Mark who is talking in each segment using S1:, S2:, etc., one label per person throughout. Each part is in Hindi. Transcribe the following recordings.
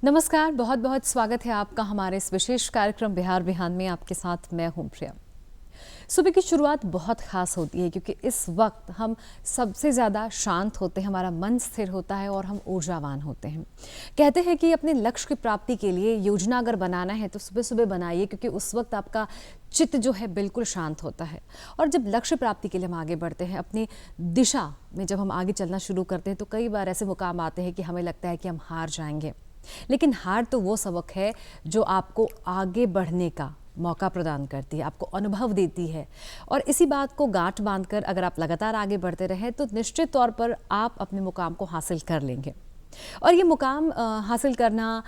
S1: नमस्कार, बहुत बहुत स्वागत है आपका हमारे इस विशेष कार्यक्रम बिहार बिहान में। आपके साथ मैं हूं प्रिया। सुबह की शुरुआत बहुत खास होती है क्योंकि इस वक्त हम सबसे ज़्यादा शांत होते हैं, हमारा मन स्थिर होता है और हम ऊर्जावान होते हैं। कहते हैं कि अपने लक्ष्य की प्राप्ति के लिए योजना अगर बनाना है तो सुबह सुबह बनाइए, क्योंकि उस वक्त आपका चित्त जो है बिल्कुल शांत होता है। और जब लक्ष्य प्राप्ति के लिए हम आगे बढ़ते हैं, अपनी दिशा में जब हम आगे चलना शुरू करते हैं, तो कई बार ऐसे मुकाम आते हैं कि हमें लगता है कि हम हार जाएंगे। लेकिन हार तो वो सबक है जो आपको आगे बढ़ने का मौका प्रदान करती है, आपको अनुभव देती है। और इसी बात को गांठ बांधकर अगर आप लगातार आगे बढ़ते रहे तो निश्चित तौर पर आप अपने मुकाम को हासिल कर लेंगे। और ये मुकाम हासिल करना,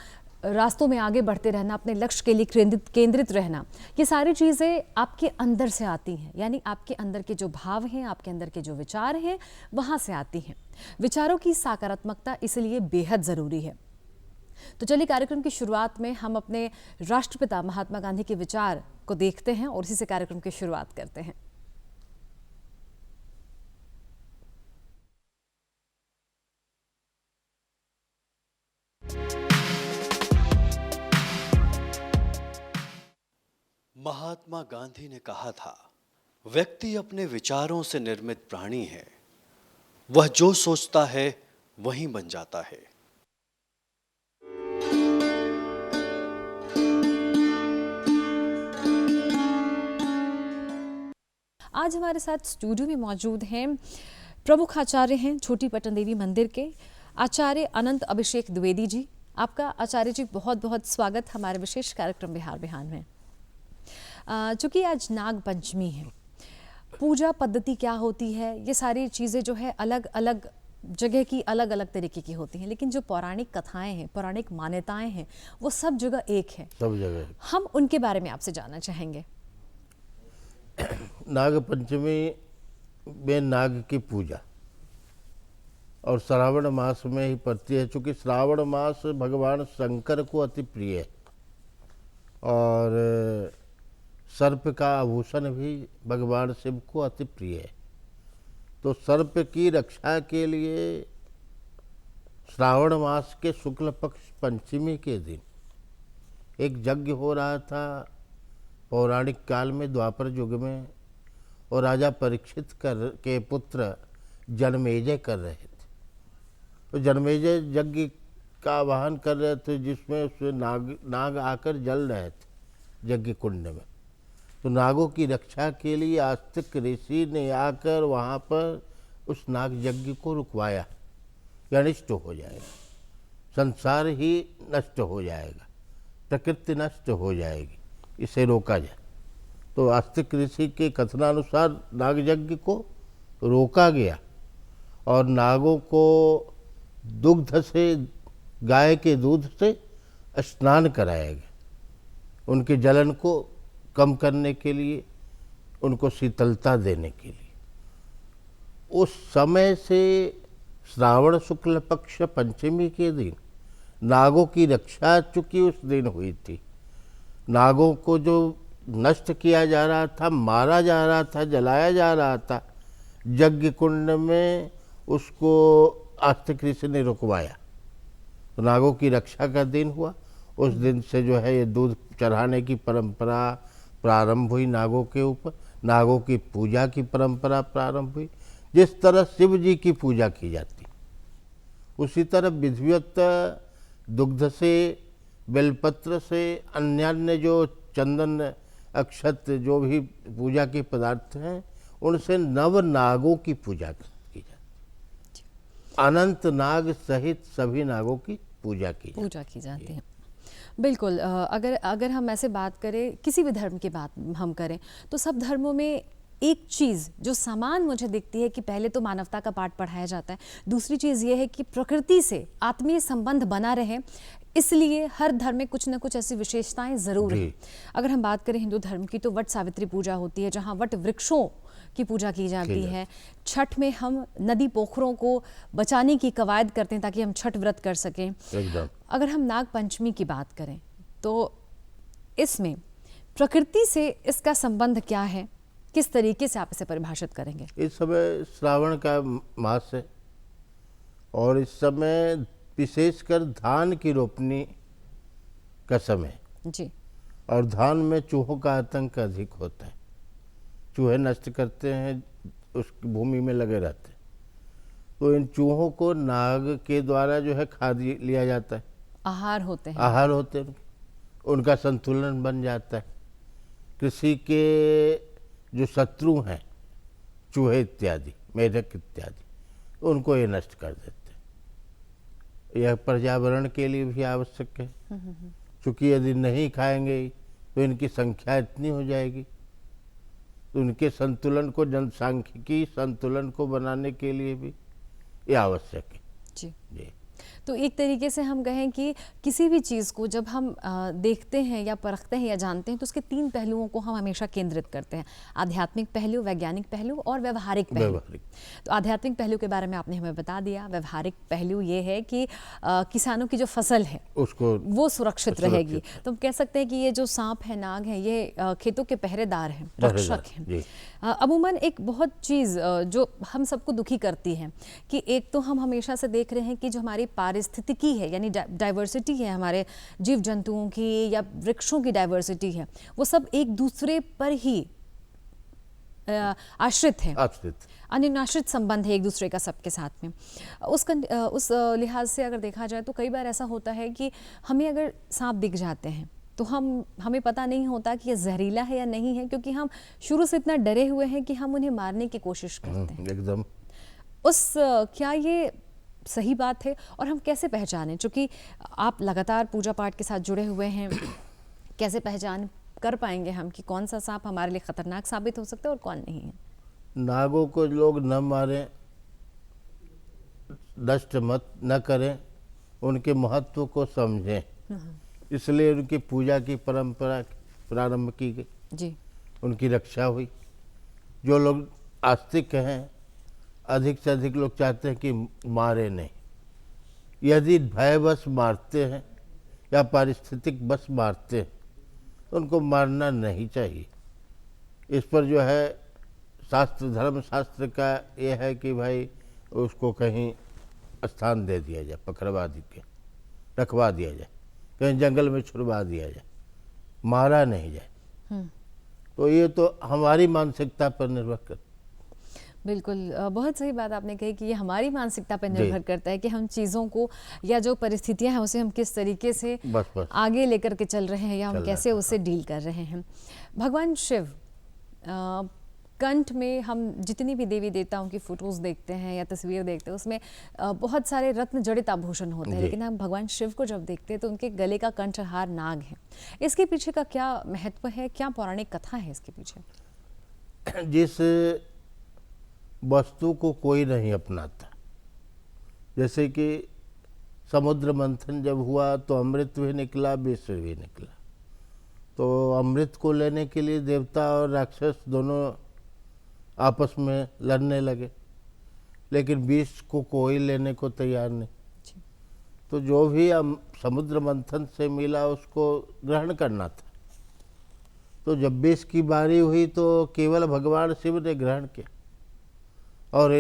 S1: रास्तों में आगे बढ़ते रहना, अपने लक्ष्य के लिए केंद्रित रहना, ये सारी चीज़ें आपके अंदर से आती हैं। यानी आपके अंदर के जो भाव हैं, आपके अंदर के जो विचार हैं, वहाँ से आती हैं। विचारों की सकारात्मकता इसलिए बेहद ज़रूरी है। तो चलिए कार्यक्रम की शुरुआत में हम अपने राष्ट्रपिता महात्मा गांधी के विचार को देखते हैं और इसी से कार्यक्रम की शुरुआत करते हैं।
S2: महात्मा गांधी ने कहा था, व्यक्ति अपने विचारों से निर्मित प्राणी है। वह जो सोचता है वही बन जाता है।
S1: आज हमारे साथ स्टूडियो में मौजूद हैं प्रमुख आचार्य हैं छोटी पटन देवी मंदिर के आचार्य अनंत अभिषेक द्विवेदी जी। आपका आचार्य जी बहुत बहुत स्वागत हमारे विशेष कार्यक्रम बिहार बिहान में। चूँकि आज नाग पंचमी है, पूजा पद्धति क्या होती है, ये सारी चीज़ें जो है अलग अलग जगह की अलग अलग तरीके की होती हैं, लेकिन जो पौराणिक कथाएं हैं, पौराणिक मान्यताएं हैं, वो सब जगह एक है।
S3: सब जगह
S1: हम उनके बारे में आपसे जानना चाहेंगे।
S3: नाग पंचमी में नाग की पूजा और श्रावण मास में ही पड़ती है, चूँकि श्रावण मास भगवान शंकर को अति प्रिय है और सर्प का आभूषण भी भगवान शिव को अति प्रिय है। तो सर्प की रक्षा के लिए श्रावण मास के शुक्ल पक्ष पंचमी के दिन एक यज्ञ हो रहा था पौराणिक काल में, द्वापर युग में, और राजा परीक्षित के पुत्र जनमेजय कर रहे थे। तो जनमेजय यज्ञ का आवाहन कर रहे थे, जिसमें उसमें नाग आकर जल रहे थे यज्ञ कुंड में। तो नागों की रक्षा के लिए आस्तिक ऋषि ने आकर वहाँ पर उस नाग यज्ञ को रुकवाया कि अनिष्ट हो जाएगा, संसार ही नष्ट हो जाएगा, प्रकृति नष्ट हो जाएगी, इसे रोका जाए। तो आस्तिक ऋषि के कथनानुसार नाग यज्ञ को रोका गया और नागों को दुग्ध से, गाय के दूध से स्नान कराया गया, उनके जलन को कम करने के लिए, उनको शीतलता देने के लिए। उस समय से श्रावण शुक्ल पक्ष पंचमी के दिन नागों की रक्षा चूँकि उस दिन हुई थी, नागों को जो नष्ट किया जा रहा था, मारा जा रहा था, जलाया जा रहा था यज्ञ कुंड में, उसको आस्तिक ऋषि ने रुकवाया। तो नागों की रक्षा का दिन हुआ। उस दिन से जो है ये दूध चढ़ाने की परंपरा प्रारंभ हुई नागों के ऊपर, नागों की पूजा की परंपरा प्रारंभ हुई। जिस तरह शिव जी की पूजा की जाती, उसी तरह विधिवत दुग्ध से, बेलपत्र से, अन्य जो चंदन अक्षत जो भी पूजा के पदार्थ हैं, उनसे नव नागों की पूजा की जाती। अनंत नाग सहित सभी नागों की पूजा की
S1: जाती है। बिल्कुल। अगर हम ऐसे बात करें, किसी भी धर्म की बात हम करें, तो सब धर्मों में एक चीज़ जो समान मुझे दिखती है कि पहले तो मानवता का पाठ पढ़ाया जाता है, दूसरी चीज़ ये है कि प्रकृति से आत्मीय संबंध बना रहे, इसलिए हर धर्म में कुछ न कुछ ऐसी विशेषताएं ज़रूर हैं। अगर हम बात करें हिंदू धर्म की, तो वट सावित्री पूजा होती है, जहाँ वट वृक्षों की पूजा की जाती है। छठ में हम नदी पोखरों को बचाने की कवायद करते हैं ताकि हम छठ व्रत कर सकें। अगर हम नाग पंचमी की बात करें तो इसमें प्रकृति से इसका संबंध क्या है, किस तरीके से आप इसे परिभाषित करेंगे?
S3: इस समय श्रावण का मास है और इस समय विशेषकर धान की रोपनी का समय
S1: जी।
S3: और धान में चूहों का आतंक अधिक होता है। चूहे नष्ट करते हैं, उस भूमि में लगे रहते हैं। तो इन चूहों को नाग के द्वारा जो है खा लिया जाता है,
S1: आहार होते हैं।
S3: आहार होते हैं, उनका संतुलन बन जाता है। कृषि के जो शत्रु हैं, चूहे इत्यादि, मेढक इत्यादि, उनको ये नष्ट कर देते हैं। यह पर्यावरण के लिए भी आवश्यक है, क्योंकि यदि नहीं खाएंगे तो इनकी संख्या इतनी हो जाएगी, तो उनके संतुलन को, जनसांख्यिकी संतुलन को बनाने के लिए भी ये आवश्यक है।
S1: जी।
S3: जी।
S1: तो एक तरीके से हम कहें कि किसी भी चीज़ को जब हम देखते हैं या परखते हैं या जानते हैं तो उसके 3 पहलुओं को हम हमेशा केंद्रित करते हैं, आध्यात्मिक पहलू, वैज्ञानिक पहलू और व्यवहारिक पहलू। तो आध्यात्मिक पहलू के बारे में आपने हमें बता दिया। व्यवहारिक पहलू ये है कि किसानों की जो फसल है
S3: उसको
S1: वो सुरक्षित रहेगी। तो हम कह सकते हैं कि ये जो सांप है, नाग है, ये खेतों के पहरेदार हैं, रक्षक हैं। अमूमन एक बहुत चीज़ जो हम सबको दुखी करती है कि एक तो हम हमेशा से देख रहे हैं कि जो हमारी पारिस्थितिकी है, यानी डाइवर्सिटी है, हमारे जीव जंतुओं की या वृक्षों की डाइवर्सिटी है, वो सब एक दूसरे पर ही आश्रित है, अन्योन्याश्रित संबंध है एक दूसरे का सबके साथ में। उस लिहाज से अगर देखा जाए तो कई बार ऐसा होता है कि हमें अगर सांप दिख जाते हैं तो हमें पता नहीं होता कि ये जहरीला है या नहीं है, क्योंकि हम शुरू से इतना डरे हुए हैं कि हम उन्हें मारने की कोशिश करते हैं।
S3: एकदम।
S1: क्या ये सही बात है और हम कैसे पहचानें? चूँकि आप लगातार पूजा पाठ के साथ जुड़े हुए हैं, कैसे पहचान कर पाएंगे हम कि कौन सा सांप हमारे लिए खतरनाक साबित हो सकता है और कौन नहीं है?
S3: नागों को लोग न मारें, नष्ट मत न करें, उनके महत्व को समझें, इसलिए उनकी पूजा की परंपरा प्रारंभ की गई।
S1: जी।
S3: उनकी रक्षा हुई। जो लोग आस्तिक हैं, अधिक से अधिक लोग चाहते हैं कि मारे नहीं। यदि भयवश मारते हैं या पारिस्थितिक बस मारते हैं तो उनको मारना नहीं चाहिए। इस पर जो है शास्त्र, धर्म शास्त्र का ये है कि भाई उसको कहीं स्थान दे दिया जाए, पकड़वा दी के रखवा दिया जाए, कहीं जंगल में छुड़वा दिया जाए, मारा नहीं जाए। तो ये तो हमारी मानसिकता पर निर्भर करता।
S1: बिल्कुल, बहुत सही बात आपने कही कि ये हमारी मानसिकता पर निर्भर करता है कि हम चीज़ों को या जो परिस्थितियां हैं उसे हम किस तरीके से आगे लेकर के चल रहे हैं या हम कैसे उससे डील कर रहे हैं। भगवान शिव कंठ में हम जितनी भी देवी देवताओं की फोटोज़ देखते हैं या तस्वीर देखते हैं उसमें बहुत सारे रत्न जड़ित आभूषण होते हैं, लेकिन हम भगवान शिव को जब देखते हैं तो उनके गले का कंठहार नाग है। इसके पीछे का क्या महत्व है, क्या पौराणिक कथा है इसके पीछे?
S3: जिस वस्तु को कोई नहीं अपनाता, जैसे कि समुद्र मंथन जब हुआ तो अमृत भी निकला, विष भी निकला। तो अमृत को लेने के लिए देवता और राक्षस दोनों आपस में लड़ने लगे, लेकिन विष को कोई लेने को तैयार नहीं। तो जो भी समुद्र मंथन से मिला उसको ग्रहण करना था। तो जब विष की बारी हुई तो केवल भगवान शिव ने ग्रहण किया और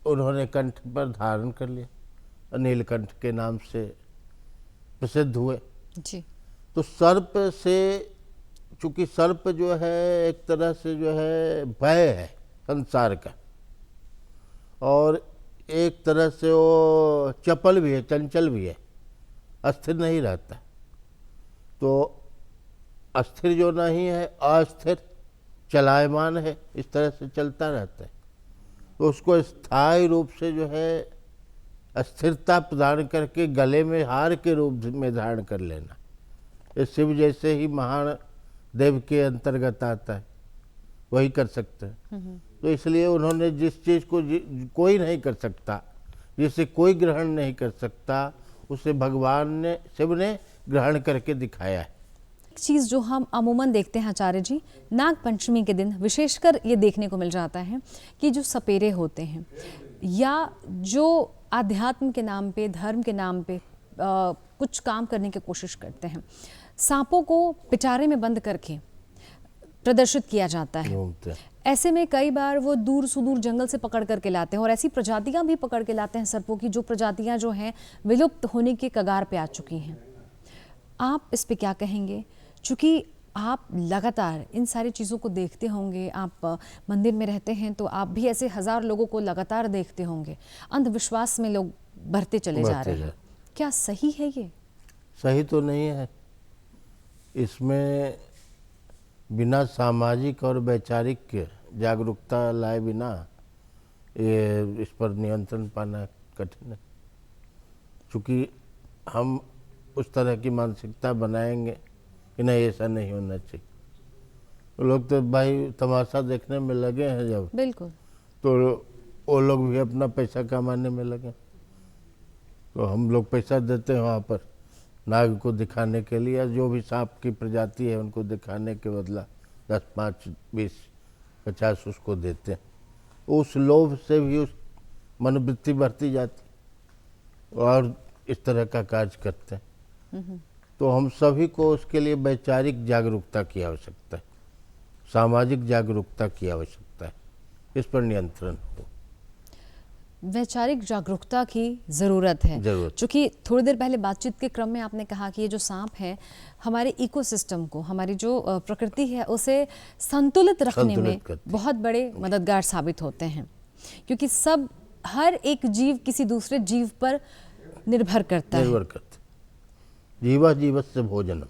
S3: उन्होंने कंठ पर धारण कर लिया, नीलकंठ के नाम से प्रसिद्ध हुए।
S1: जी।
S3: तो सर्प से, चूंकि सर्प जो है एक तरह से जो है भय है संसार का, और एक तरह से वो चपल भी है, चंचल भी है, अस्थिर नहीं रहता। तो अस्थिर जो नहीं है, अस्थिर चलायमान है, इस तरह से चलता रहता है। तो उसको स्थायी रूप से जो है अस्थिरता प्रदान करके गले में हार के रूप में धारण कर लेना, ये शिव जैसे ही महान देव के अंतर्गत आता है, वही कर सकते हैं। तो इसलिए उन्होंने जिस चीज़ को कोई नहीं कर सकता, जिसे कोई ग्रहण नहीं कर सकता, उसे भगवान ने, शिव ने ग्रहण करके दिखाया है।
S1: चीज़ जो हम अमूमन देखते हैं आचार्य जी, नाग पंचमी के दिन विशेषकर ये देखने को मिल जाता है कि जो सपेरे होते हैं या जो आध्यात्म के नाम पे, धर्म के नाम पे कुछ काम करने की कोशिश करते हैं, सांपों को पिटारे में बंद करके प्रदर्शित किया जाता है। ऐसे में कई बार वो दूर सुदूर जंगल से पकड़ करके लाते हैं और ऐसी प्रजातियां भी पकड़ के लाते हैं सर्पों की, जो प्रजातियां जो हैं विलुप्त होने के कगार पे आ चुकी हैं। आप इस पे क्या कहेंगे? चूँकि आप लगातार इन सारी चीज़ों को देखते होंगे, आप मंदिर में रहते हैं तो आप भी ऐसे हज़ार लोगों को लगातार देखते होंगे, अंधविश्वास में लोग बढ़ते चले जा
S3: बढ़ते
S1: रहे हैं। क्या सही है ये?
S3: सही तो नहीं है। इसमें बिना सामाजिक और वैचारिक जागरूकता लाए बिना ये इस पर नियंत्रण पाना कठिन है। चूँकि हम उस तरह की मानसिकता बनाएंगे कि नहीं ऐसा नहीं होना चाहिए, तो लोग तो भाई तमाशा देखने में लगे हैं जब,
S1: बिल्कुल।
S3: तो वो लोग भी अपना पैसा कमाने में लगे। तो हम लोग पैसा देते हैं वहाँ पर नाग को दिखाने के लिए, या जो भी सांप की प्रजाति है उनको दिखाने के बदला 10, 5, 20, 50 उसको देते हैं। उस लोभ से भी उस मनोवृत्ति बढ़ती जाती और इस तरह का कार्य करते हैं। तो हम सभी को उसके लिए वैचारिक जागरूकता की आवश्यकता है, सामाजिक जागरूकता की आवश्यकता है, इस पर नियंत्रण हो।
S1: वैचारिक जागरूकता की ज़रूरत है।
S3: ज़रूरत।
S1: चूँकि थोड़ी देर पहले बातचीत के क्रम में आपने कहा कि ये जो सांप है हमारे इकोसिस्टम को, हमारी जो प्रकृति है उसे संतुलित रखने में
S3: करती है।
S1: बहुत बड़े मददगार साबित होते हैं, क्योंकि सब हर एक जीव किसी दूसरे जीव पर निर्भर करता है।
S3: निर्भर करते, जीवा जीवस्य भोजनम।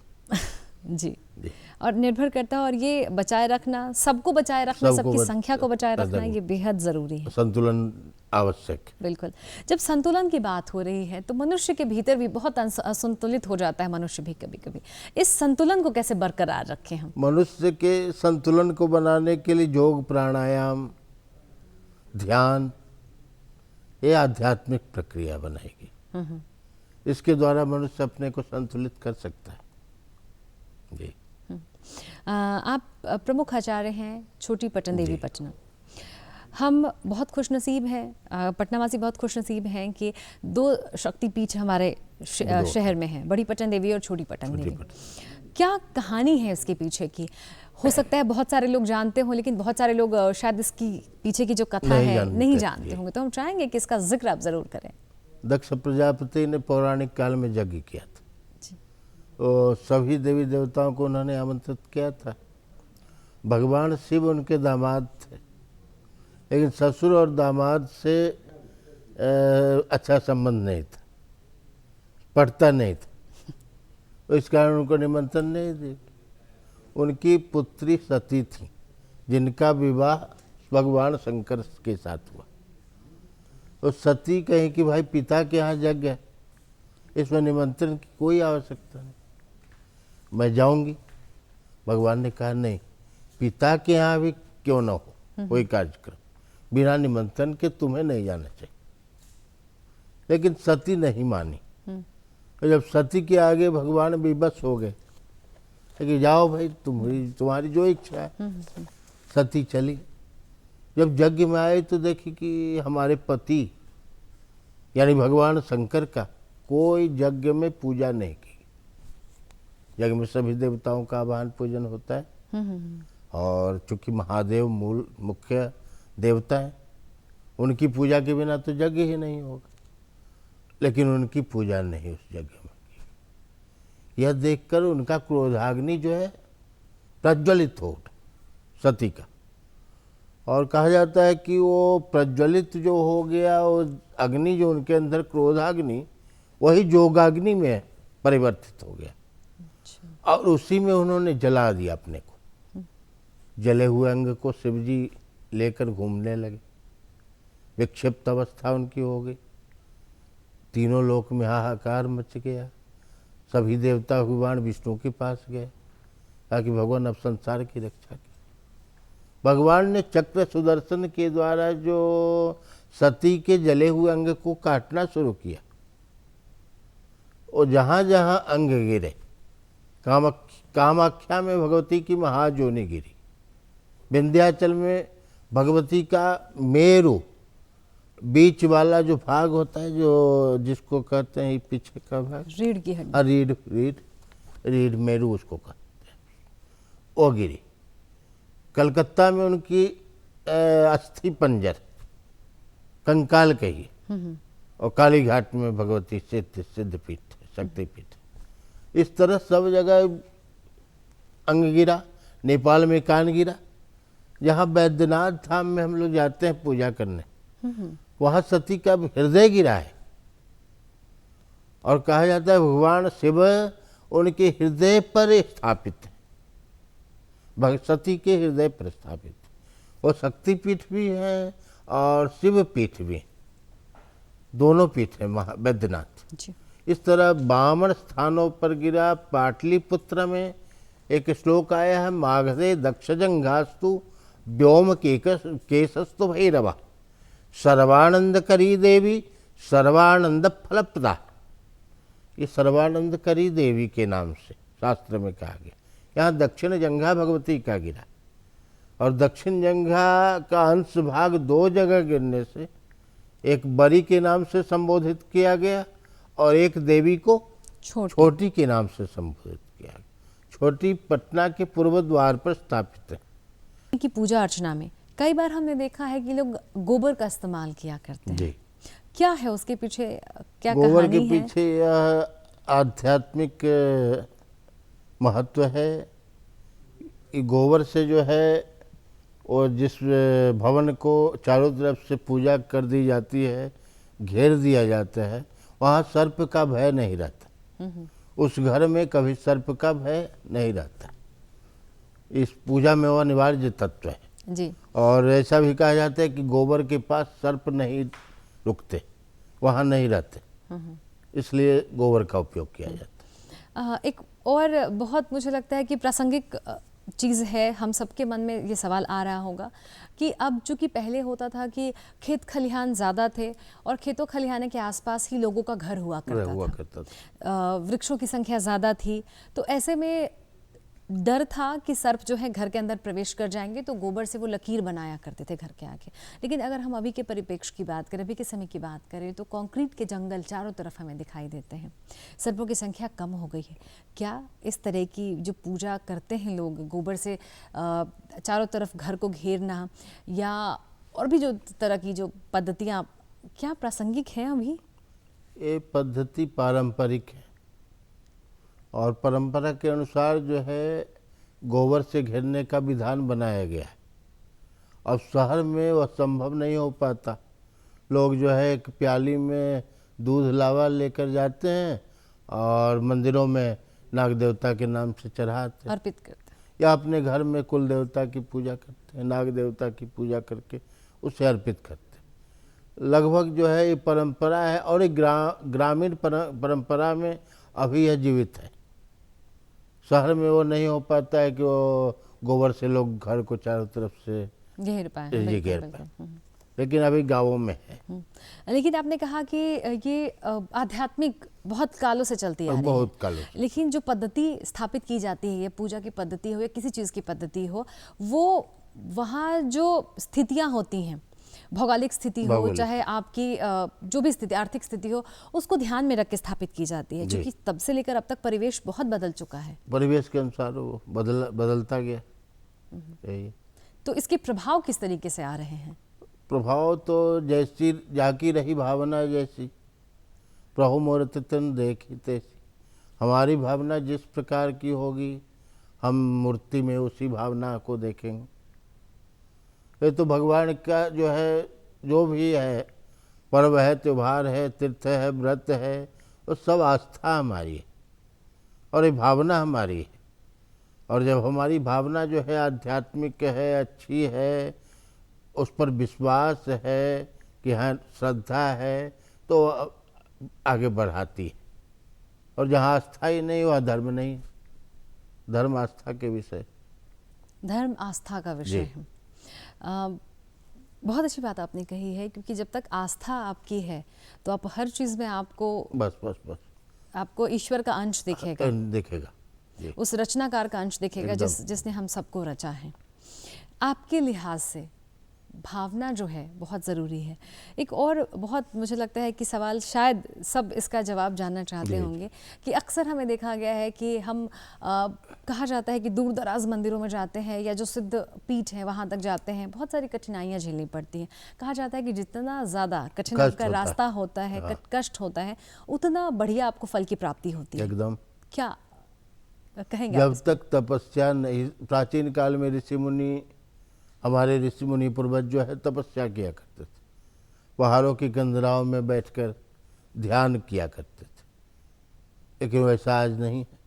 S1: जी।
S3: जी।
S1: और निर्भर करता है, और ये बचाए रखना, सबको बचाए रखना,
S3: सबको
S1: सबकी संख्या को बचाए रखना, ये बेहद ज़रूरी है।
S3: संतुलन आवश्यक।
S1: बिल्कुल। जब संतुलन की बात हो रही है तो मनुष्य के भीतर भी बहुत असंतुलित हो जाता है मनुष्य भी कभी कभी। इस संतुलन को कैसे बरकरार रखें हम?
S3: मनुष्य के संतुलन को बनाने के लिए योग, प्राणायाम, ध्यान, ये आध्यात्मिक प्रक्रिया बनाएगी। इसके द्वारा मनुष्य अपने को संतुलित कर सकता है। जी।
S1: आप प्रमुख आचार्य हैं छोटी पटन देवी पटना। हम बहुत खुशनसीब हैं, पटनावासी बहुत खुशनसीब हैं कि 2 शक्तिपीठ हमारे शहर में हैं, बड़ी पटन देवी और छोटी पटन देवी। क्या कहानी है इसके पीछे की? हो सकता है बहुत सारे लोग जानते हों, लेकिन बहुत सारे लोग शायद इसकी पीछे की जो कथा है नहीं जानते होंगे, तो हम चाहेंगे कि इसका जिक्र आप ज़रूर करें।
S3: दक्ष प्रजापति ने पौराणिक काल में यज्ञ किया था, तो सभी देवी देवताओं को उन्होंने आमंत्रित किया था। भगवान शिव उनके दामाद थे, लेकिन ससुर और दामाद से अच्छा संबंध नहीं था, पटता नहीं था, तो इस कारण उनको निमंत्रण नहीं दिया। उनकी पुत्री सती थी, जिनका विवाह भगवान शंकर के साथ हुआ। तो सती कहीं कि भाई पिता के यहाँ यज्ञ है, इसमें निमंत्रण की कोई आवश्यकता नहीं, मैं जाऊंगी। भगवान ने कहा नहीं, पिता के यहाँ भी क्यों ना हो कोई कार्यक्रम, बिना निमंत्रण के तुम्हें नहीं जाना चाहिए। लेकिन सती नहीं मानी। तो जब सती के आगे भगवान विवश हो गए कि जाओ भाई, तुम्हारी जो इच्छा है। सती चली। जब यज्ञ में आए तो देखी कि हमारे पति यानी भगवान शंकर का कोई यज्ञ में पूजा नहीं की। यज्ञ में सभी देवताओं का आवाहन पूजन होता है, और चूंकि महादेव मूल मुख्य देवता है, उनकी पूजा के बिना तो यज्ञ ही नहीं होगा। लेकिन उनकी पूजा नहीं उस यज्ञ में की। यह देखकर उनका क्रोधाग्नि जो है प्रज्वलित हो उठा सती का, और कहा जाता है कि वो प्रज्वलित जो हो गया, वो अग्नि जो उनके अंदर क्रोधाग्नि, वही जोगाग्नि में परिवर्तित हो गया। और उसी में उन्होंने जला दिया अपने को। जले हुए अंग को शिवजी लेकर घूमने लगे, विक्षिप्त अवस्था उनकी हो गई। तीनों लोक में हाहाकार मच गया। सभी देवता भगवान विष्णु के पास गए, ताकि भगवान अब संसार की रक्षा की। भगवान ने चक्र सुदर्शन के द्वारा जो सती के जले हुए अंग को काटना शुरू किया, और जहाँ जहाँ अंग गिरे, कामाख्या में भगवती की महाजोनि गिरी, विंध्याचल में भगवती का मेरु बीच वाला जो भाग होता है, जो जिसको कहते हैं पीछे का भाग,
S1: रीढ़ की हड्डी,
S3: रीढ़ मेरु उसको कहते हैं, वो गिरी। कलकत्ता में उनकी अस्थि पंजर कंकाल कही, और काली घाट में भगवती सिद्धपीठ शक्तिपीठ, इस तरह सब जगह अंग गिरा, नेपाल में कान गिरा। जहाँ बैद्यनाथ धाम में हम लोग जाते हैं पूजा करने, वहाँ सती का हृदय गिरा है और कहा जाता है भगवान शिव उनके हृदय पर स्थापित है, सती के हृदय पर स्थापित। वो शक्तिपीठ भी है और शिव पीठ भी, दोनों पीठ है बैद्यनाथ
S1: जी।
S3: इस तरह 52 स्थानों पर गिरा। पाटलिपुत्र में एक श्लोक आया है, माघसे दक्षजंघास्तु व्योम केशस्तु भैरवा सर्वानंद करी देवी सर्वानंद फलप्रदा। ये सर्वानंद करी देवी के नाम से शास्त्र में कहा गया। यहाँ दक्षिण जंघा भगवती का गिरा और दक्षिण जंघा का अंश भाग 2 जगह गिरने से एक बड़ी के नाम से संबोधित किया गया और एक देवी को छोटी के नाम से संबोधित किया गया। छोटी पटना के पूर्व द्वार पर स्थापित है।
S1: की पूजा अर्चना में कई बार हमने देखा है कि लोग गोबर का इस्तेमाल किया करते हैं।
S3: जी।
S1: क्या है उसके पीछे, क्या
S3: गोबर
S1: कहानी
S3: के पीछे यह आध्यात्मिक महत्व है। कि गोबर से जो है और जिस भवन को चारों तरफ से पूजा कर दी जाती है, घेर दिया जाता है, वहाँ सर्प का भय नहीं रहता। उस घर में कभी सर्प का भय नहीं रहता। इस पूजा में वह अनिवार्य तत्व है
S1: जी।
S3: और ऐसा भी कहा जाता है कि गोबर के पास सर्प नहीं रुकते, वहाँ नहीं रहते, इसलिए गोबर का उपयोग किया जाता है।
S1: एक और बहुत मुझे लगता है कि प्रासंगिक चीज़ है, हम सबके मन में ये सवाल आ रहा होगा कि अब चूँकि पहले होता था कि खेत खलिहान ज़्यादा थे और खेतों खलिहाने के आसपास ही लोगों का घर हुआ करता था। वृक्षों की संख्या ज़्यादा थी, तो ऐसे में डर था कि सर्प जो है घर के अंदर प्रवेश कर जाएंगे, तो गोबर से वो लकीर बनाया करते थे घर के आगे। लेकिन अगर हम अभी के परिप्रेक्ष्य की बात करें, अभी के समय की बात करें, तो कंक्रीट के जंगल चारों तरफ हमें दिखाई देते हैं, सर्पों की संख्या कम हो गई है। क्या इस तरह की जो पूजा करते हैं लोग, गोबर से चारों तरफ घर को घेरना या और भी जो तरह की जो पद्धतियाँ, क्या प्रासंगिक हैं अभी?
S3: ये पद्धति पारंपरिक है और परंपरा के अनुसार जो है गोबर से घेरने का विधान बनाया गया है। अब शहर में वह संभव नहीं हो पाता। लोग जो है एक प्याली में दूध लावा लेकर जाते हैं और मंदिरों में नाग देवता के नाम से चढ़ाते हैं,
S1: अर्पित करते हैं,
S3: या अपने घर में कुल देवता की पूजा करते हैं, नाग देवता की पूजा करके उसे अर्पित करते हैं। लगभग जो है ये परंपरा है और एक ग्रामीण परंपरा में अभी यह जीवित है। शहर में वो नहीं हो पाता है कि वो गोबर से लोग घर को चारों तरफ से घेर पाए, लेकिन अभी गांवों में है।
S1: लेकिन आपने कहा कि ये आध्यात्मिक बहुत कालों से चलती आ रही है,
S3: बहुत कालों से।
S1: लेकिन जो पद्धति स्थापित की जाती है, ये पूजा की पद्धति हो या किसी चीज़ की पद्धति हो, वो वहाँ जो स्थितियाँ होती हैं, भौगोलिक स्थिति हो, चाहे आपकी जो भी स्थिति, आर्थिक स्थिति हो, उसको ध्यान में रख के स्थापित की जाती है। क्योंकि तब से लेकर अब तक परिवेश बहुत बदल चुका है,
S3: परिवेश के अनुसार वो बदलता गया। यही
S1: तो इसके प्रभाव किस तरीके से आ रहे हैं?
S3: प्रभाव तो जैसी जाकी रही भावना, जैसी प्रभु मोर तन देखी तैसी। हमारी भावना जिस प्रकार की होगी, हम मूर्ति में उसी भावना को देखेंगे। ये तो भगवान का जो है, जो भी है, पर्व है, त्यौहार है, तीर्थ है, व्रत है, वो सब आस्था हमारी है और ये भावना हमारी है। और जब हमारी भावना जो है आध्यात्मिक है, अच्छी है, उस पर विश्वास है कि हाँ श्रद्धा है, तो आगे बढ़ाती है। और जहाँ आस्था ही नहीं, वहाँ धर्म नहीं। धर्म आस्था के विषय,
S1: धर्म आस्था का विषय है। बहुत अच्छी बात आपने कही है, क्योंकि जब तक आस्था आपकी है तो आप हर चीज़ में आपको बस आपको ईश्वर का अंश दिखेगा उस रचनाकार का अंश दिखेगा जिसने हम सबको रचा है। आपके लिहाज से भावना जो है बहुत ज़रूरी है। एक और बहुत मुझे लगता है कि सवाल शायद सब इसका जवाब जानना चाहते होंगे कि अक्सर हमें देखा गया है कि हम कहा जाता है कि दूर दराज मंदिरों में जाते हैं या जो सिद्ध पीठ है वहाँ तक जाते हैं, बहुत सारी कठिनाइयाँ झेलनी पड़ती हैं। कहा जाता है कि जितना ज़्यादा कठिन आपका रास्ता होता है, कष्ट होता है, उतना बढ़िया आपको फल की प्राप्ति होती है।
S3: एकदम।
S1: क्या कहेंगे आप
S3: जब तक तपस्या नहीं, प्राचीन काल में ऋषि मुनि, हमारे ऋषि मुनि पूर्वज जो है तपस्या किया करते थे, पहाड़ों की कंदराओं में बैठकर ध्यान किया करते थे, लेकिन वैसा आज नहीं है।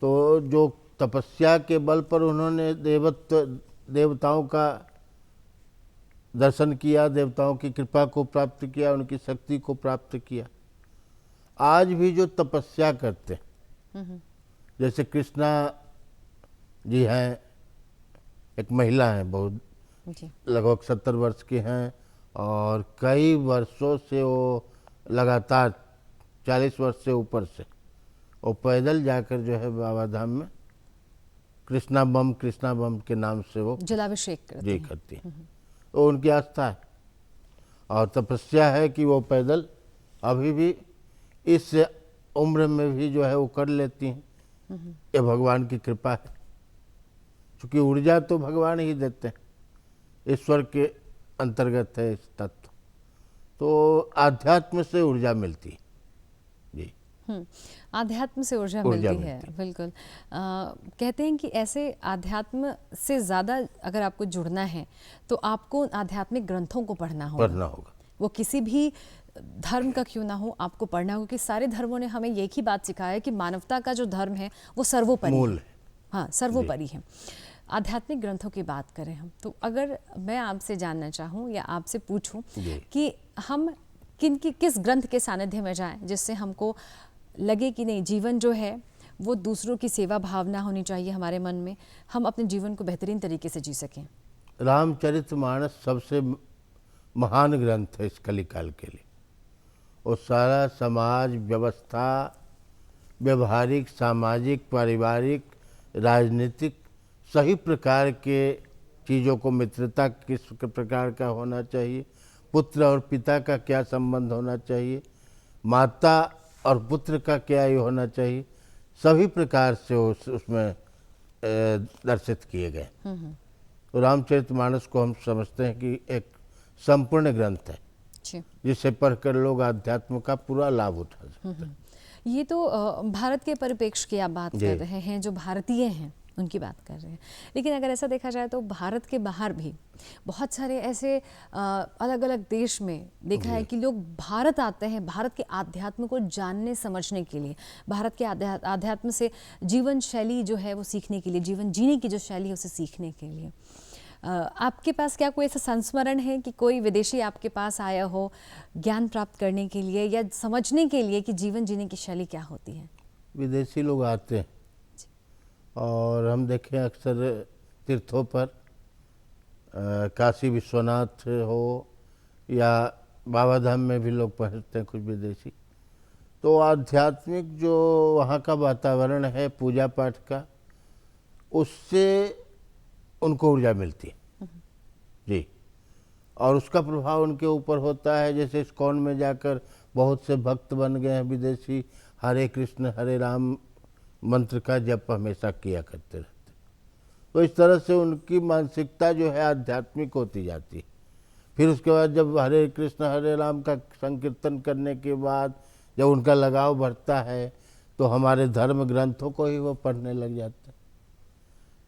S3: तो जो तपस्या के बल पर उन्होंने देवताओं का दर्शन किया, देवताओं की कृपा को प्राप्त किया, उनकी शक्ति को प्राप्त किया, आज भी जो तपस्या करते हैं, जैसे कृष्णा जी हैं, एक महिला हैं, बहुत
S1: जी।
S3: लगभग 70 वर्ष की हैं, और कई वर्षों से वो लगातार 40 वर्ष से ऊपर से वो पैदल जाकर जो है बाबा धाम में कृष्णा बम के नाम से वो
S1: जलाभिषेक करते
S3: जी
S1: हैं।
S3: करती हैं। तो उनकी आस्था है और तपस्या है कि वो पैदल अभी भी इस उम्र में भी जो है वो कर लेती हैं। ये भगवान की कृपा है, क्योंकि ऊर्जा तो भगवान ही देते हैं, ईश्वर के अंतर्गत है इस तत्व। तो आध्यात्म से ऊर्जा मिलती है जी।
S1: आध्यात्म से ऊर्जा
S3: ऊर्जा
S1: मिलती है, बिल्कुल। कहते हैं कि ऐसे आध्यात्म से ज़्यादा अगर आपको जुड़ना है तो आपको आध्यात्मिक ग्रंथों को पढ़ना होगा। वो किसी भी धर्म का क्यों ना हो, आपको पढ़ना होगा, क्योंकि सारे धर्मों ने हमें एक ही बात सिखाया है कि मानवता का जो धर्म है वो सर्वोपरि
S3: मूल
S1: है।
S3: है।
S1: हाँ, सर्वोपरि है। आध्यात्मिक ग्रंथों की बात करें हम, तो अगर मैं आपसे जानना चाहूँ या आपसे पूछूं
S3: जी।
S1: कि हम किस ग्रंथ के सानिध्य में जाएं जिससे हमको लगे कि नहीं, जीवन जो है वो दूसरों की सेवा भावना होनी चाहिए हमारे मन में, हम अपने जीवन को बेहतरीन तरीके से जी सकें।
S3: रामचरितमानस सबसे महान ग्रंथ है इस कलिकाल के लिए। वो सारा समाज व्यवस्था, व्यवहारिक, सामाजिक, पारिवारिक, राजनीतिक सही प्रकार के चीज़ों को, मित्रता किस प्रकार का होना चाहिए, पुत्र और पिता का क्या संबंध होना चाहिए, माता और पुत्र का क्या ये होना चाहिए, सभी प्रकार से उसमें दर्शित किए गए। तो रामचरितमानस को हम समझते हैं कि एक संपूर्ण ग्रंथ है जिसे पढ़कर लोग आध्यात्म का पूरा लाभ उठा सकते हैं।
S1: ये तो भारत के परिप्रेक्ष्य की आप बात कर रहे हैं, जो भारतीय हैं उनकी बात कर रहे हैं। लेकिन अगर ऐसा देखा जाए तो भारत के बाहर भी बहुत सारे ऐसे अलग अलग देश में देखा है कि लोग भारत आते हैं भारत के आध्यात्म को जानने समझने के लिए, भारत के आध्यात्म से जीवन शैली जो है वो सीखने के लिए, जीवन जीने की जो शैली है उसे सीखने के लिए। आपके पास क्या कोई ऐसा संस्मरण है कि कोई विदेशी आपके पास आया हो ज्ञान प्राप्त करने के लिए या समझने के लिए कि जीवन जीने की शैली क्या होती है?
S3: विदेशी लोग आते हैं और हम देखें अक्सर तीर्थों पर, काशी विश्वनाथ हो या बाबा धाम में भी लोग पहुँचते हैं कुछ विदेशी। तो आध्यात्मिक जो वहाँ का वातावरण है पूजा पाठ का, उससे उनको ऊर्जा मिलती है जी, और उसका प्रभाव उनके ऊपर होता है। जैसे इस्कॉन में जाकर बहुत से भक्त बन गए हैं विदेशी, हरे कृष्ण हरे राम मंत्र का जप हमेशा किया करते रहते। तो इस तरह से उनकी मानसिकता जो है आध्यात्मिक होती जाती है। फिर उसके बाद जब हरे कृष्ण हरे राम का संकीर्तन करने के बाद जब उनका लगाव बढ़ता है तो हमारे धर्म ग्रंथों को ही वो पढ़ने लग जाते हैं,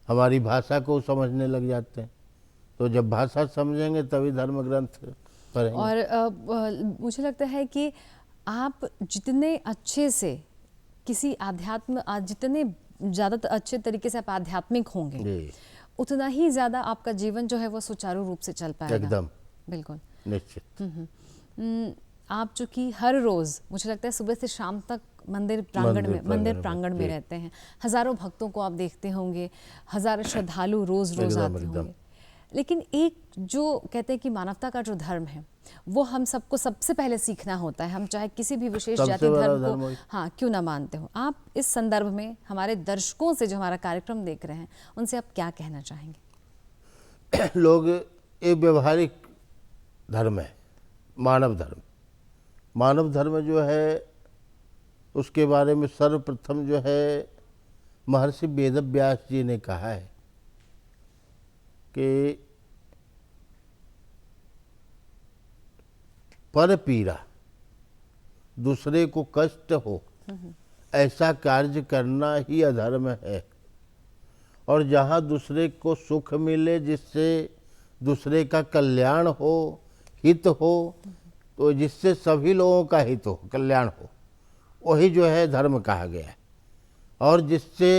S3: हमारी भाषा को समझने लग जाते हैं। तो जब भाषा समझेंगे तभी धर्म ग्रंथ पढ़ेंगे।
S1: और मुझे लगता है कि आप जितने अच्छे से किसी आध्यात्म, जितने ज़्यादा अच्छे तरीके से आप आध्यात्मिक होंगे उतना ही ज़्यादा आपका जीवन जो है वो सुचारू रूप से चल पाएगा।
S3: एकदम,
S1: बिल्कुल,
S3: निश्चित।
S1: आप जो कि हर रोज़ मुझे लगता है सुबह से शाम तक मंदिर प्रांगण में रहते हैं, हज़ारों भक्तों को आप देखते होंगे, हज़ारों श्रद्धालु रोज़ आते होंगे। लेकिन एक जो कहते हैं कि मानवता का जो धर्म है वो हम सबको सबसे पहले सीखना होता है, हम चाहे किसी भी विशेष जाति धर्म को हाँ क्यों ना मानते हो। आप इस संदर्भ में हमारे दर्शकों से जो हमारा कार्यक्रम देख रहे हैं उनसे आप क्या कहना चाहेंगे?
S3: लोग, ये व्यवहारिक धर्म है, मानव धर्म। मानव धर्म जो है उसके बारे में सर्वप्रथम जो है महर्षि वेदव्यास जी ने कहा है कि पर पीड़ा, दूसरे को कष्ट हो ऐसा कार्य करना ही अधर्म है। और जहाँ दूसरे को सुख मिले, जिससे दूसरे का कल्याण हो, हित हो, तो जिससे सभी लोगों का हित हो, कल्याण हो, वही जो है धर्म कहा गया है। और जिससे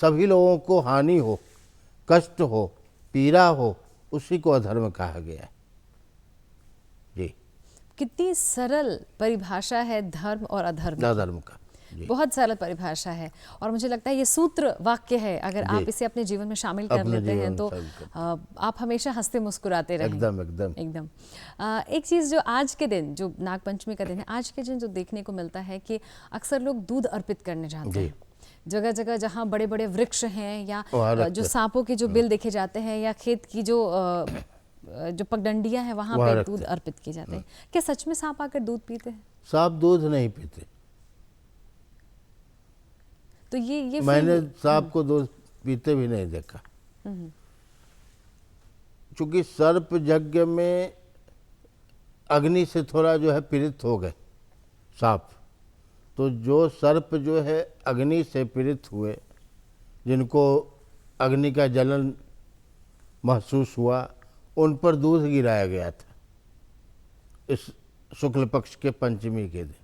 S3: सभी लोगों को हानि हो, कष्ट हो, पीड़ा हो, उसी को अधर्म कहा गया है। जी,
S1: कितनी सरल परिभाषा है धर्म और अधर्म की।
S3: अधर्म का। जी,
S1: बहुत सरल परिभाषा है और मुझे लगता है ये सूत्र वाक्य है, अगर
S3: जी।
S1: आप इसे अपने जीवन में शामिल कर
S3: अपने
S1: लेते हैं
S3: जीवन
S1: तो
S3: में शामिल करते
S1: आप हमेशा हंसते मुस्कुराते रहेंगे।
S3: एकदम एकदम।
S1: एकदम। एक चीज़ जो आज के दिन, जो नागपंचमी का दिन है, आज के दिन जो देखने को मिलता है कि अक्सर लोग दूध अर्पित करने जाते
S3: जी।
S1: हैं। जगह जगह जहाँ बड़े बड़े वृक्ष हैं या
S3: वहाँ
S1: जो
S3: रखते हैं।
S1: सांपों के जो बिल देखे जाते हैं या खेत की जो पगडंडियाँ हैं वहाँ
S3: वहाँ
S1: पे
S3: रखते
S1: दूध
S3: हैं।
S1: अर्पित किए जाते हैं। क्या सच में सांप आकर दूध पीते हैं?
S3: सांप दूध नहीं पीते।
S1: तो ये
S3: मैंने सांप को दूध पीते भी नहीं देखा। चूंकि सर्प यज्ञ में अग्नि से थोड़ा जो है पीड़ित हो गए सांप, तो जो सर्प जो है अग्नि से पीड़ित हुए, जिनको अग्नि का जलन महसूस हुआ, उन पर दूध गिराया गया था इस शुक्ल पक्ष के पंचमी के दिन।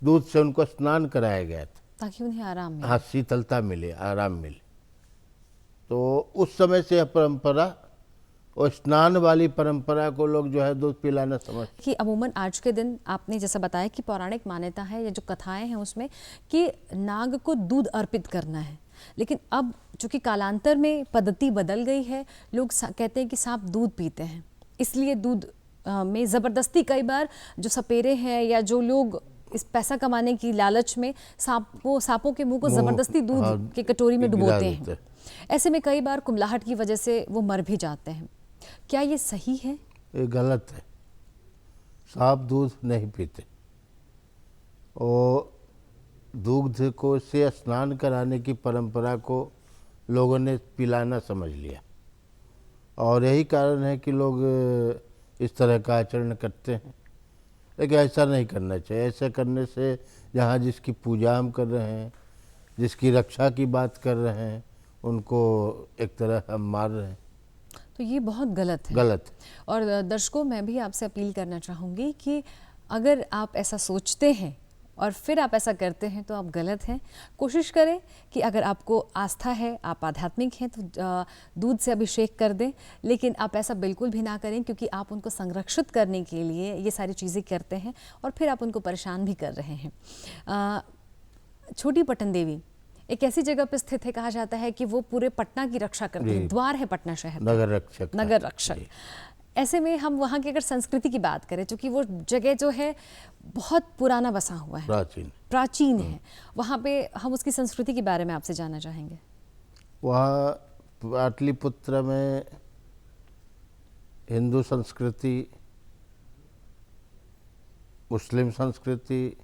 S3: दूध से उनको स्नान कराया गया था
S1: ताकि उन्हें आराम मिले।
S3: हाँ, शीतलता मिले, आराम मिले। तो उस समय से यह परंपरा, और स्नान वाली परंपरा को लोग जो है दूध पिलाना समझते।
S1: कि अमूमन आज के दिन आपने जैसा बताया कि पौराणिक मान्यता है या जो कथाएं हैं उसमें कि नाग को दूध अर्पित करना है, लेकिन अब चूंकि कालांतर में पद्धति बदल गई है, लोग कहते हैं कि सांप दूध पीते हैं, इसलिए दूध में ज़बरदस्ती कई बार जो सपेरे हैं या जो लोग इस पैसा कमाने की लालच में सांपों के मुंह को ज़बरदस्ती दूध
S3: हाँ,
S1: के कटोरी में
S3: गिरा
S1: डुबोते
S3: देते
S1: हैं। ऐसे में कई बार कुम्हलाहट की वजह से वो मर भी जाते हैं। क्या ये सही है?
S3: ये गलत है। सांप दूध नहीं पीते। और दूध को से स्नान कराने की परंपरा को लोगों ने पिलाना समझ लिया, और यही कारण है कि लोग इस तरह का आचरण करते हैं। लेकिन ऐसा नहीं करना चाहिए। ऐसा करने से जहाँ जिसकी पूजा हम कर रहे हैं, जिसकी रक्षा की बात कर रहे हैं, उनको एक तरह हम मार रहे हैं।
S1: तो ये बहुत गलत है।
S3: गलत।
S1: और दर्शकों, मैं भी आपसे अपील करना चाहूँगी कि अगर आप ऐसा सोचते हैं और फिर आप ऐसा करते हैं तो आप गलत हैं। कोशिश करें कि अगर आपको आस्था है, आप आध्यात्मिक हैं, तो दूध से अभिषेक कर दें, लेकिन आप ऐसा बिल्कुल भी ना करें, क्योंकि आप उनको संरक्षित करने के लिए ये सारी चीज़ें करते हैं और फिर आप उनको परेशान भी कर रहे हैं। छोटी पटन देवी एक ऐसी जगह पर स्थित है, कहा जाता है कि वो पूरे पटना की रक्षा करती है, द्वार है पटना शहर का,
S3: नगर रक्षक।
S1: नगर रक्षक। ऐसे में हम वहाँ की अगर संस्कृति की बात करें, क्योंकि वो जगह जो है बहुत पुराना बसा हुआ है, प्राचीन है, वहाँ पे हम उसकी संस्कृति के बारे में आपसे जानना चाहेंगे।
S3: वहाँ पाटलिपुत्र में हिंदू संस्कृति, मुस्लिम संस्कृति,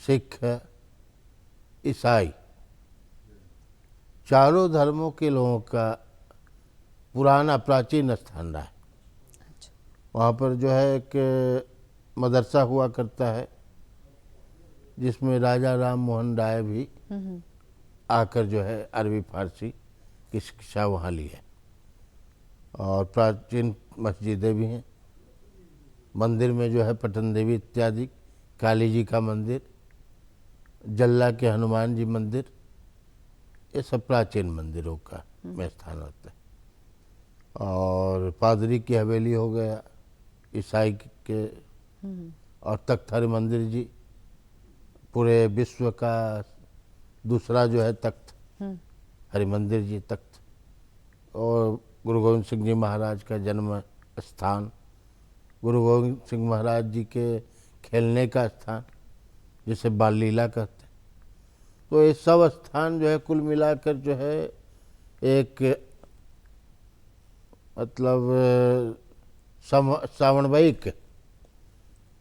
S3: सिख, ईसाई, चारों धर्मों के लोगों का पुराना प्राचीन स्थान रहा है। वहाँ पर जो है एक मदरसा हुआ करता है, जिसमें राजा राम मोहन राय भी आकर जो है अरबी फारसी की शिक्षा वहाँ ली है। और प्राचीन मस्जिदें भी हैं। मंदिर में जो है पटन देवी इत्यादि, काली जी का मंदिर, जल्ला के हनुमान जी मंदिर, ये सब प्राचीन मंदिरों का में स्थान होता है। और पादरी की हवेली हो गया ईसाई के, और तख्त हरि मंदिर जी, पूरे विश्व का दूसरा जो है तख्त हरि मंदिर जी तख्त, और गुरु गोविंद सिंह जी महाराज का जन्म स्थान, गुरु गोविंद सिंह महाराज जी के खेलने का स्थान, जिसे बाल लीला कहते हैं। तो ये सब स्थान जो है कुल मिलाकर जो है एक मतलब सामन्वयिक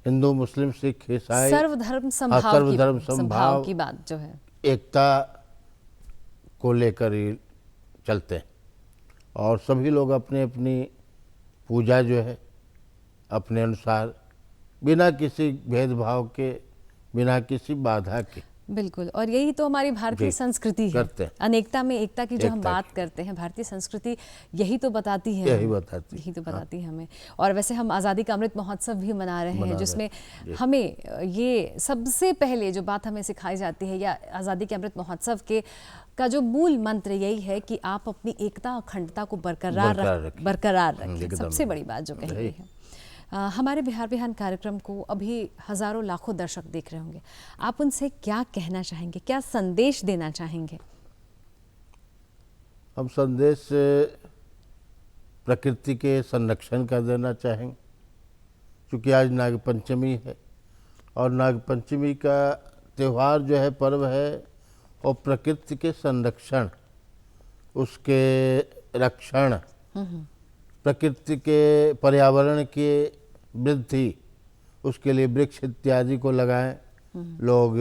S3: हिंदू मुस्लिम सिख ईसाई
S1: सर्वधर्म संभाव की बात जो है,
S3: एकता को लेकर ही चलते हैं। और सभी लोग अपनी अपनी पूजा जो है अपने अनुसार बिना किसी भेदभाव के बिना किसी बाधा के
S1: बिल्कुल, और यही तो हमारी भारतीय
S3: जी,
S1: संस्कृति है।
S3: करते हैं।
S1: अनेकता में एकता की जो हम
S3: एकता
S1: बात
S3: की।
S1: करते हैं, भारतीय संस्कृति यही तो बताती है
S3: यही
S1: हमें।
S3: बताती है,
S1: यही तो बताती है हमें। और वैसे हम आज़ादी का अमृत महोत्सव भी मना रहे हैं, जिसमें हमें ये सबसे पहले जो बात हमें सिखाई जाती है, या आज़ादी के अमृत महोत्सव के का जो मूल मंत्र यही है कि आप अपनी एकता अखंडता को
S3: बरकरार रखें।
S1: बरकरार रखें।
S3: एकदम।
S1: सबसे बड़ी बात जो कही गई है। हमारे बिहार बिहान कार्यक्रम को अभी हजारों लाखों दर्शक देख रहे होंगे, आप उनसे क्या कहना चाहेंगे, क्या संदेश देना चाहेंगे?
S3: हम संदेश प्रकृति के संरक्षण का देना चाहेंगे, क्योंकि आज नागपंचमी है और नागपंचमी का त्यौहार जो है, पर्व है, और प्रकृति के संरक्षण, उसके रक्षण, प्रकृति के पर्यावरण के वृद्धि, उसके लिए वृक्ष इत्यादि को लगाएं। लोग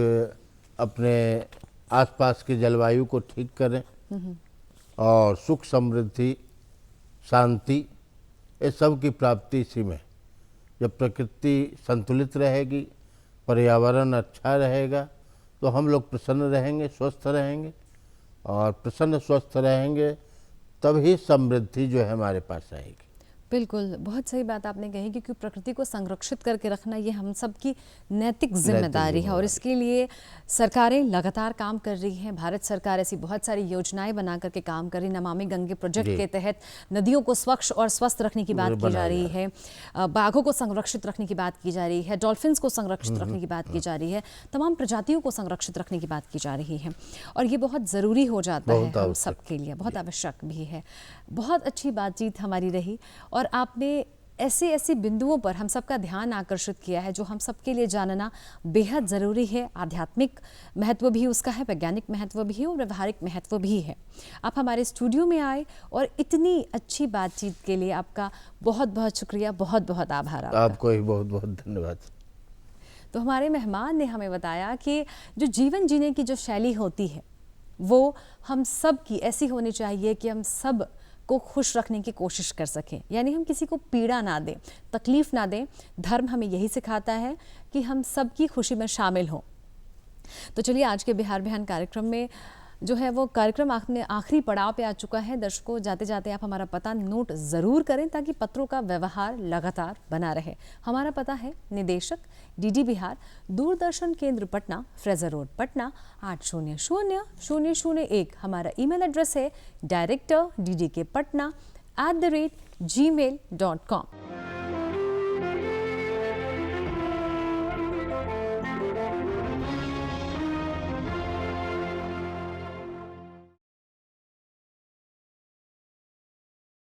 S3: अपने आसपास की जलवायु को ठीक करें और सुख समृद्धि शांति ये सब की प्राप्ति इसी में। जब प्रकृति संतुलित रहेगी, पर्यावरण अच्छा रहेगा, तो हम लोग प्रसन्न रहेंगे, स्वस्थ रहेंगे, और प्रसन्न स्वस्थ रहेंगे तभी समृद्धि जो है हमारे पास आएगी।
S1: बिल्कुल, बहुत सही बात आपने कही, क्योंकि प्रकृति को संरक्षित करके रखना ये हम सब की नैतिक जिम्मेदारी है, और इसके लिए सरकारें लगातार काम कर रही हैं। भारत सरकार ऐसी बहुत सारी योजनाएं बना करके काम कर रही है। नमामि गंगे प्रोजेक्ट के तहत नदियों को स्वच्छ और स्वस्थ रखने की बात की जा रही है, बाघों को संरक्षित रखने की बात की जा रही है, डॉल्फिन्स को संरक्षित रखने की बात की जा रही है, तमाम प्रजातियों को संरक्षित रखने की बात की जा रही है, और ये बहुत ज़रूरी हो जाता है हम सबके लिए, बहुत आवश्यक भी है। बहुत अच्छी बातचीत हमारी रही, और आपने ऐसे बिंदुओं पर हम सबका ध्यान आकर्षित किया है जो हम सबके लिए जानना बेहद ज़रूरी है। आध्यात्मिक महत्व भी उसका है, वैज्ञानिक महत्व भी है, और व्यवहारिक महत्व भी है। आप हमारे स्टूडियो में आए और इतनी अच्छी बातचीत के लिए आपका बहुत बहुत शुक्रिया, बहुत बहुत आभार।
S3: आपको ही बहुत बहुत धन्यवाद।
S1: तो हमारे मेहमान ने हमें बताया कि जो जीवन जीने की जो शैली होती है वो हम सब की ऐसी होनी चाहिए कि हम सब को खुश रखने की कोशिश कर सकें, यानी हम किसी को पीड़ा ना दें, तकलीफ ना दें। धर्म हमें यही सिखाता है कि हम सब की खुशी में शामिल हों। तो चलिए, आज के बिहार बिहान कार्यक्रम में जो है वो कार्यक्रम अपने आखिरी पड़ाव पे आ चुका है। दर्शकों, जाते जाते आप हमारा पता नोट ज़रूर करें ताकि पत्रों का व्यवहार लगातार बना रहे। हमारा पता है निदेशक डीडी बिहार, दूरदर्शन केंद्र पटना, फ्रेजर रोड पटना 800001। हमारा ईमेल एड्रेस है director@ddkpatna@gmail.com।